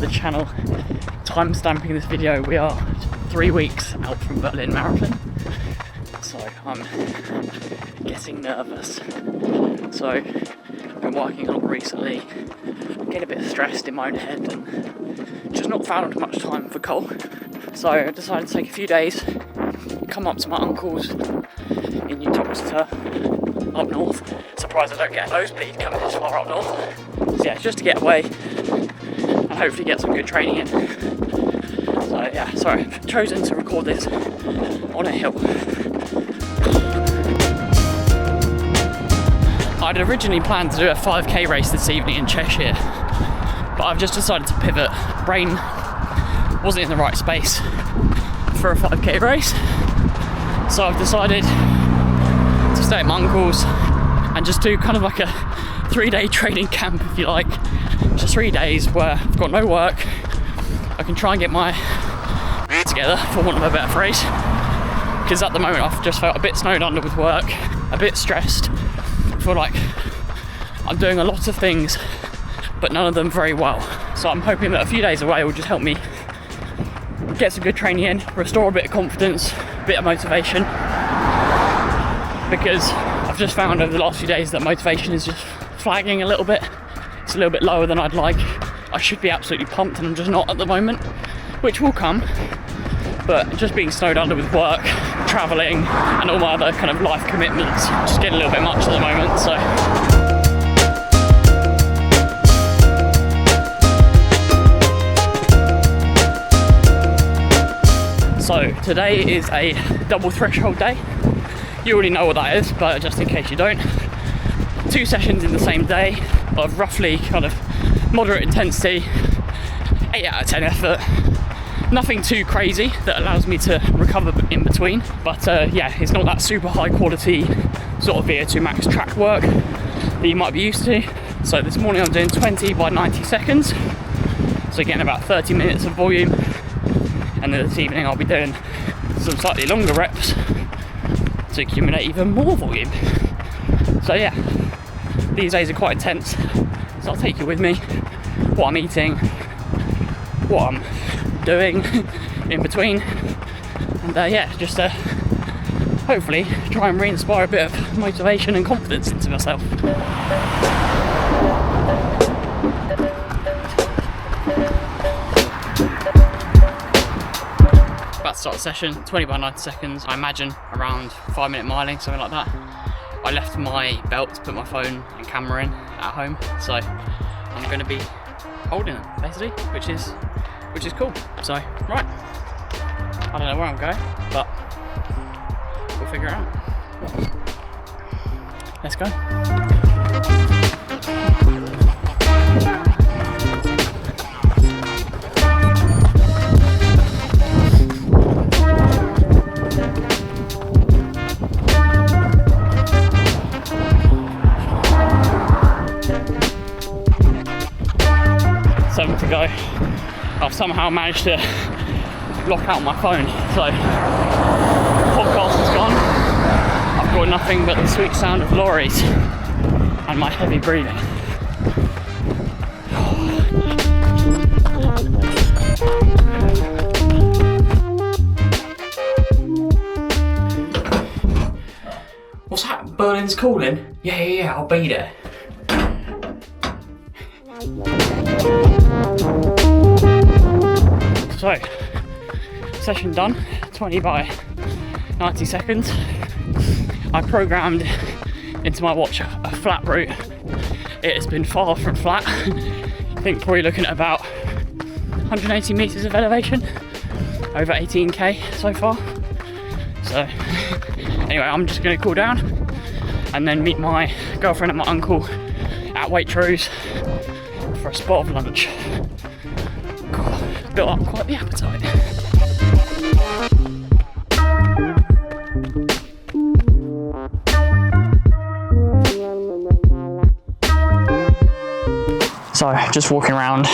channel, time-stamping this video, we are 3 weeks out from Berlin Marathon. So I'm getting nervous. So I've been working a lot recently, getting a bit stressed in my own head and just not found much time for Cole. So I decided to take a few days, come up to my uncle's in New up north. Surprised I don't get a nosebleed coming this far up north. So yeah, just to get away and hopefully get some good training in. So yeah, sorry, I've chosen to record this on a hill. I'd originally planned to do a 5k race this evening in Cheshire, but I've just decided to pivot. Brain wasn't in the right space for a 5k race, so I've decided to stay at my uncle's and just do kind of like a 3-day training camp, if you like. Just 3 days where I've got no work. I can try and get my together, for want of a better phrase, because at the moment I've just felt a bit snowed under with work, a bit stressed. I feel like I'm doing a lot of things, but none of them very well. So I'm hoping that a few days away will just help me get some good training in, restore a bit of confidence, a bit of motivation, because I've just found over the last few days that motivation is just flagging a little bit. It's a little bit lower than I'd like. I should be absolutely pumped and I'm just not at the moment, which will come, but just being snowed under with work, travelling and all my other kind of life commitments just getting a little bit much at the moment. So today is a double threshold day. You already know what that is, but just in case you don't, 2 sessions in the same day of roughly kind of moderate intensity, 8 out of 10 effort. Nothing too crazy that allows me to recover in between, but yeah, it's not that super high quality sort of VO2 max track work that you might be used to. So this morning I'm doing 20 by 90 seconds, so getting about 30 minutes of volume, and then this evening I'll be doing some slightly longer reps to accumulate even more volume. So yeah, these days are quite intense, so I'll take you with me, what I'm eating, what I'm doing in between, and yeah, just hopefully try and re-inspire a bit of motivation and confidence into myself. About to start the session, 20 by 90 seconds, I imagine around 5-minute miling, something like that. I left my belt to put my phone and camera in at home, so I'm going to be holding it basically, which is cool. So right, I don't know where I'm going, but we'll figure it out. Let's go. To go. I've somehow managed to lock out my phone, so podcast is gone. I've got nothing but the sweet sound of lorries and my heavy breathing. What's that? Berlin's calling? Yeah, I'll be there. So, session done, 20 by 90 seconds. I programmed into my watch a flat route. It has been far from flat. I think probably looking at about 180 meters of elevation, over 18k so far. So, anyway, I'm just going to cool down and then meet my girlfriend and my uncle at Waitrose for a spot of lunch. Built up quite the appetite. So just walking around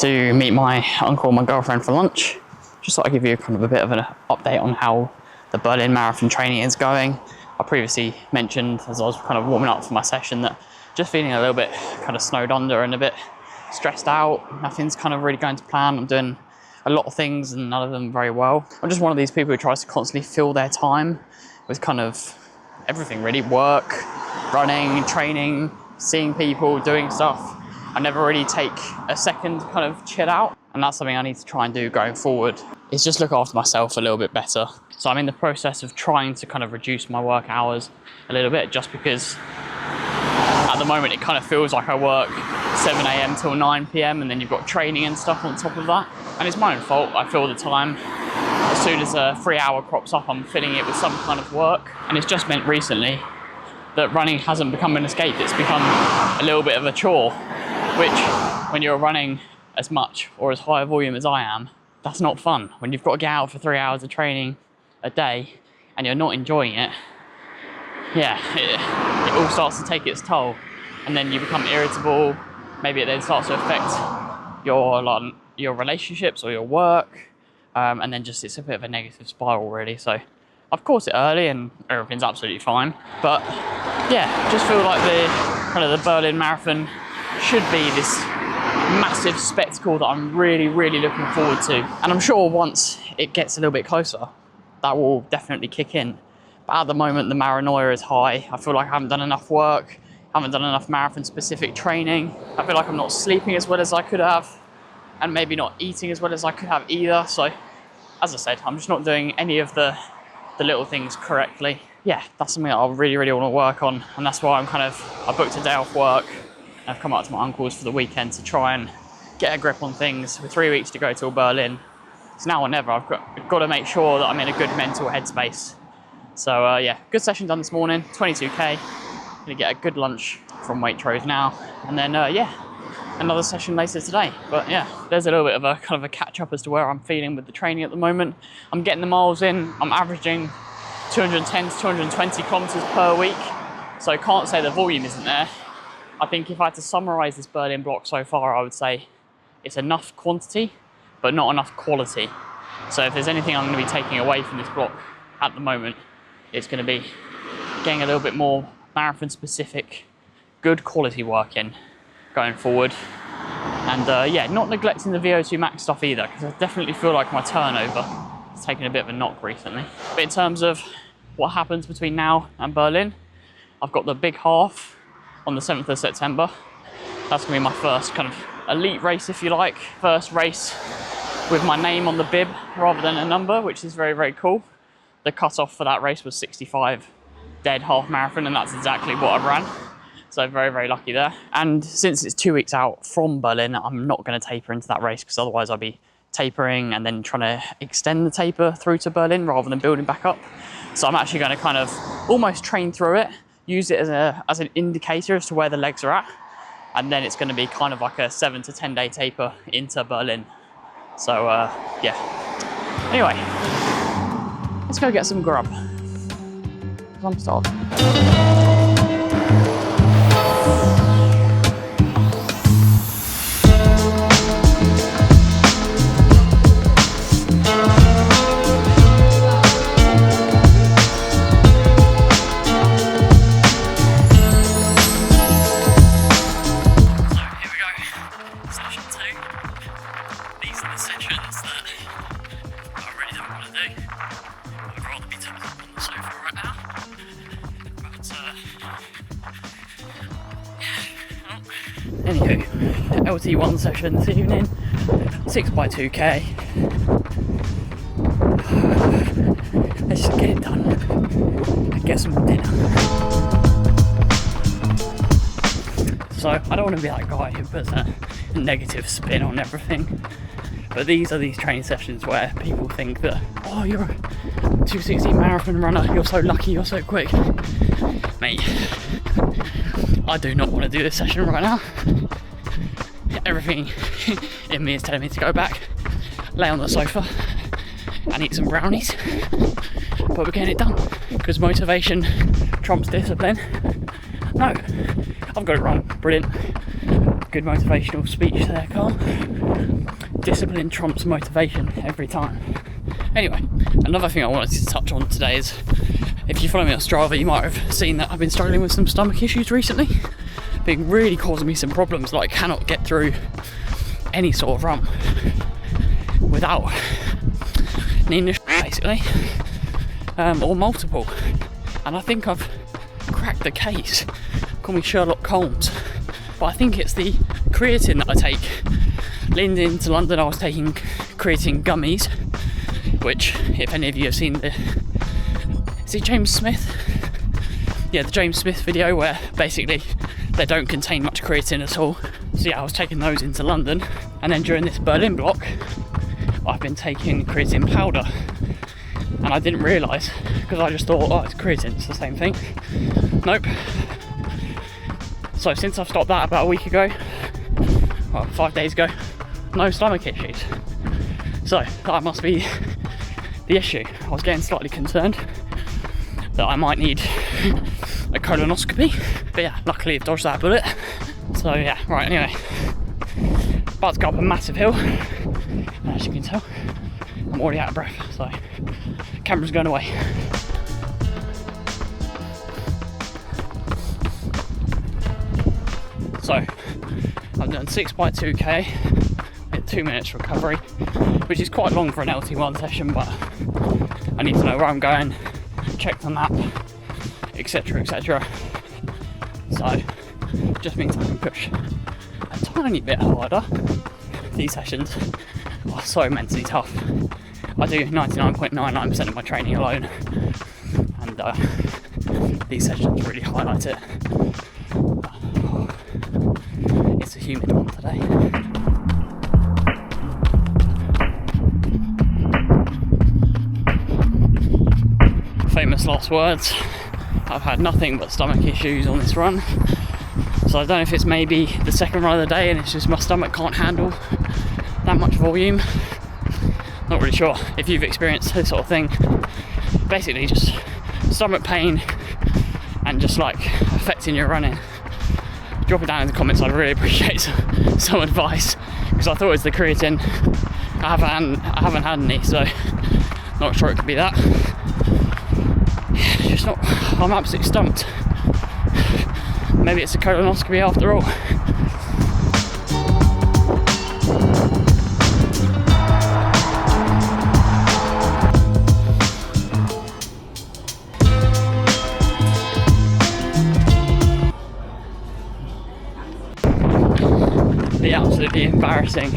to meet my uncle and my girlfriend for lunch. Just thought I'd give you kind of a bit of an update on how the Berlin Marathon training is going. I previously mentioned as I was kind of warming up for my session that just feeling a little bit kind of snowed under and a bit stressed out, nothing's kind of really going to plan. I'm doing a lot of things and none of them very well. I'm just one of these people who tries to constantly fill their time with kind of everything really, work, running, training, seeing people, doing stuff. I never really take a second to kind of chill out, and that's something I need to try and do going forward, is just look after myself a little bit better. So I'm in the process of trying to kind of reduce my work hours a little bit, just because at the moment it kind of feels like I work 7 a.m. till 9 p.m. and then you've got training and stuff on top of that. And it's my own fault, I feel the time. As soon as a free hour crops up, I'm filling it with some kind of work. And it's just meant recently that running hasn't become an escape, it's become a little bit of a chore, which when you're running as much or as high a volume as I am, that's not fun. When you've got to get out for 3 hours of training a day and you're not enjoying it, yeah, it all starts to take its toll. And then you become irritable, maybe it then starts to affect your relationships or your work, and then just it's a bit of a negative spiral really. So I've caught it early and everything's absolutely fine. But yeah, just feel like the Berlin Marathon should be this massive spectacle that I'm really, really looking forward to. And I'm sure once it gets a little bit closer, that will definitely kick in. But at the moment, the paranoia is high. I feel like I haven't done enough work, haven't done enough marathon-specific training. I feel like I'm not sleeping as well as I could have, and maybe not eating as well as I could have either. So, as I said, I'm just not doing any of the little things correctly. Yeah, that's something that I really, really want to work on, and that's why I booked a day off work. I've come up to my uncle's for the weekend to try and get a grip on things. With 3 weeks to go till Berlin, it's now or never. I've got to make sure that I'm in a good mental headspace. So yeah, good session done this morning, 22k. Gonna get a good lunch from Waitrose now, and then yeah, another session later today. But yeah, there's a little bit of a kind of a catch up as to where I'm feeling with the training at the moment. I'm getting the miles in. I'm averaging 210 to 220 kilometers per week. So I can't say the volume isn't there. I think if I had to summarize this Berlin block so far, I would say it's enough quantity, but not enough quality. So if there's anything I'm going to be taking away from this block at the moment, it's going to be getting a little bit more marathon specific, good quality work in going forward. And yeah, not neglecting the VO2 max stuff either, because I definitely feel like my turnover has taken a bit of a knock recently. But in terms of what happens between now and Berlin, I've got the big half on the 7th of September. That's going to be my first kind of elite race, if you like. First race with my name on the bib rather than a number, which is very, very cool. The cutoff for that race was 65 dead half marathon, and that's exactly what I ran. So very, very lucky there. And since it's 2 weeks out from Berlin, I'm not going to taper into that race, because otherwise I'll be tapering and then trying to extend the taper through to Berlin rather than building back up. So I'm actually going to kind of almost train through it, use it as an indicator as to where the legs are at, and then it's going to be kind of like a 7 to 10 day taper into Berlin. So yeah. Anyway, let's go get some grub. I'm starving. Anywho, LT1 session this evening, 6x2k. Let's just get it done and get some dinner. So I don't want to be that guy who puts a negative spin on everything, but these are these training sessions where people think that, oh, you're a 260 marathon runner, you're so lucky, you're so quick. Mate, I do not want to do this session right now. Everything in me is telling me to go back, lay on the sofa and eat some brownies, but we're getting it done, because motivation trumps discipline. No, I've got it wrong. Brilliant. Good motivational speech there, Carl. Discipline trumps motivation every time. Anyway, another thing I wanted to touch on today is, if you follow me on Strava, you might have seen that I've been struggling with some stomach issues recently. been really causing me some problems. Like, I cannot get through any sort of run without needing a basically, or multiple. And I think I've cracked the case. Call me Sherlock Holmes, but I think it's the creatine that I take. Leaned into London, I was taking creatine gummies, which, if any of you have seen is it James Smith? Yeah, the James Smith video where basically they don't contain much creatine at all. So yeah, I was taking those into London, and then during this Berlin block, I've been taking creatine powder, and I didn't realise, because I just thought, oh, it's creatine, it's the same thing. Nope. So since I've stopped that about a week ago, well, 5 days ago, no stomach issues. So that must be the issue. I was getting slightly concerned that I might need a colonoscopy, but yeah, luckily I've dodged that bullet. So yeah, right, anyway, about to go up a massive hill, and as you can tell, I'm already out of breath, so camera's going away. So I've done 6x2k with 2 minutes recovery, which is quite long for an LT1 session, but I need to know where I'm going, check the map, etc, etc. So just means I can push a tiny bit harder. These sessions are so mentally tough. I do 99.99% of my training alone, and these sessions really highlight it. It's a humid one today. Famous last words. I've had nothing but stomach issues on this run, so I don't know if it's maybe the second run of the day and it's just my stomach can't handle that much volume. Not really sure if you've experienced this sort of thing. Basically just stomach pain and just like affecting your running. Drop it down in the comments, I'd really appreciate some advice, because I thought it was the creatine. I haven't had any, so not sure it could be that. Just not, I'm absolutely stumped. Maybe it's a colonoscopy after all. The absolutely embarrassing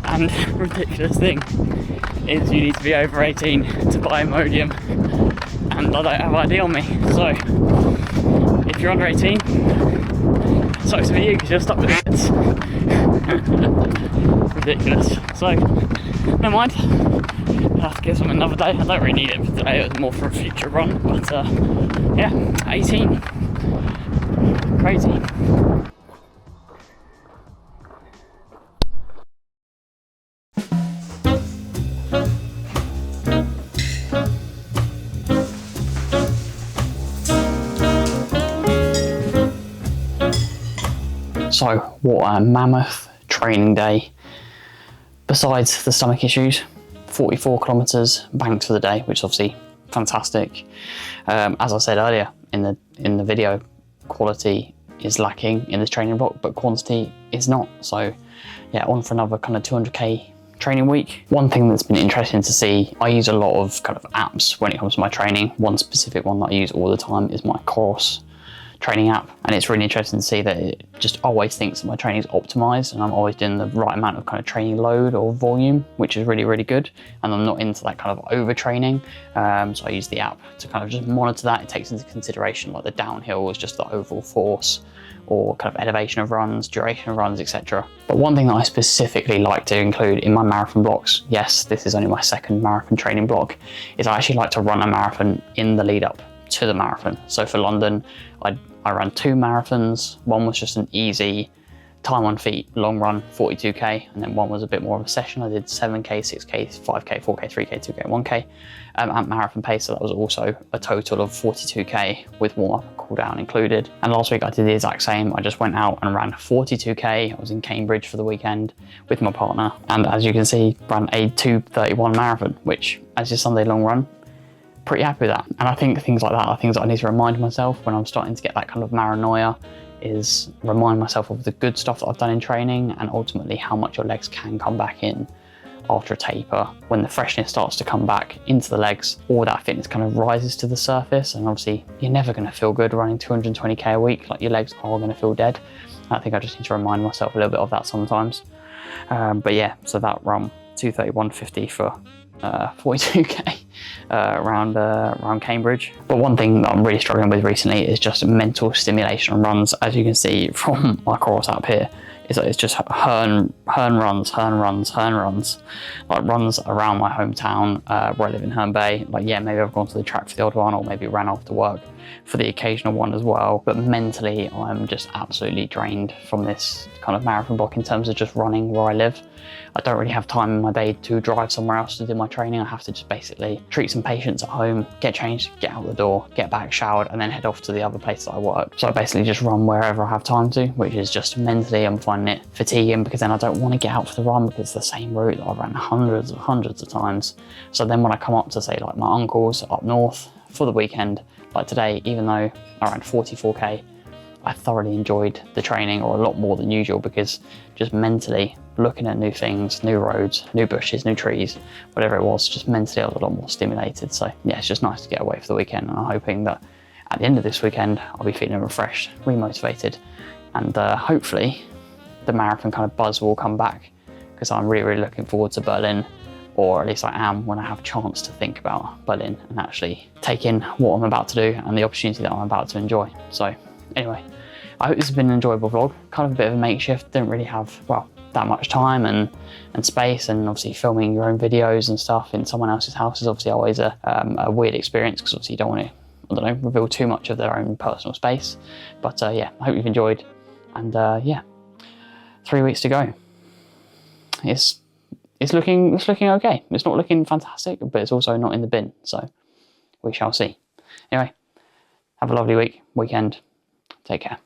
and ridiculous thing is you need to be over 18 to buy Imodium, and I don't have ID on me, so if you're under 18, sucks for you because you're stuck with it. Ridiculous. So never mind, I'll have to give some another day. I don't really need it for today, it was more for a future run, but yeah, 18, crazy. So what a mammoth training day. Besides the stomach issues, 44 kilometers banked for the day, which is obviously fantastic. As I said earlier in the video, quality is lacking in this training block, but quantity is not. So yeah, on for another kind of 200k training week. One thing that's been interesting to see, I use a lot of kind of apps when it comes to my training. One specific one that I use all the time is my course training app, and it's really interesting to see that it just always thinks that my training is optimized and I'm always doing the right amount of kind of training load or volume, which is really, really good, and I'm not into that kind of overtraining. So I use the app to kind of just monitor that. It takes into consideration like the downhill is just the overall force, or kind of elevation of runs, duration of runs, etc. But one thing that I specifically like to include in my marathon blocks, yes, this is only my second marathon training block, is I actually like to run a marathon in the lead up to the marathon. So for London, I ran 2 marathons. One was just an easy time on feet, long run, 42k, and then one was a bit more of a session. I did 7k, 6k, 5k, 4k, 3k, 2k, 1k at marathon pace. So that was also a total of 42k with warm up and cool down included. And last week I did the exact same. I just went out and ran 42k. I was in Cambridge for the weekend with my partner, and as you can see, ran a 2:31 marathon, which as your Sunday long run, pretty happy with that. And I think things like that are things that I need to remind myself when I'm starting to get that kind of paranoia is remind myself of the good stuff that I've done in training, and ultimately how much your legs can come back in after a taper. When the freshness starts to come back into the legs, all that fitness kind of rises to the surface, and obviously you're never going to feel good running 220k a week. Like, your legs are going to feel dead. I think I just need to remind myself a little bit of that sometimes. But yeah, so that run 2:31.50 for 42k around Cambridge. But one thing that I'm really struggling with recently is just mental stimulation on runs. As you can see from my course app here, is that it's just hern runs, like runs around my hometown where I live in Herne Bay. Like, yeah, maybe I've gone to the track for the odd one, or maybe ran after work for the occasional one as well. But mentally, I'm just absolutely drained from this kind of marathon block in terms of just running where I live. I don't really have time in my day to drive somewhere else to do my training. I have to just basically treat some patients at home, get changed, get out the door, get back, showered, and then head off to the other place that I work. So I basically just run wherever I have time to, which is just mentally, I'm finding it fatiguing, because then I don't want to get out for the run because it's the same route that I've ran hundreds of times. So then when I come up to, say, like my uncle's up north for the weekend, like today, even though I ran 44k, I thoroughly enjoyed the training, or a lot more than usual, because just mentally looking at new things, new roads, new bushes, new trees, whatever it was, just mentally I was a lot more stimulated. So yeah, it's just nice to get away for the weekend, and I'm hoping that at the end of this weekend I'll be feeling refreshed, remotivated, and hopefully the marathon kind of buzz will come back, because I'm really looking forward to Berlin, or at least I am when I have a chance to think about Berlin and actually take in what I'm about to do and the opportunity that I'm about to enjoy. So anyway, I hope this has been an enjoyable vlog. Kind of a bit of a makeshift, didn't really have, well, that much time and space, and obviously filming your own videos and stuff in someone else's house is obviously always a weird experience, because obviously you don't want to, I don't know, reveal too much of their own personal space. But yeah, I hope you've enjoyed, and yeah, 3 weeks to go. It's looking okay. It's not looking fantastic, but it's also not in the bin, so we shall see. Anyway, have a lovely weekend. Take care.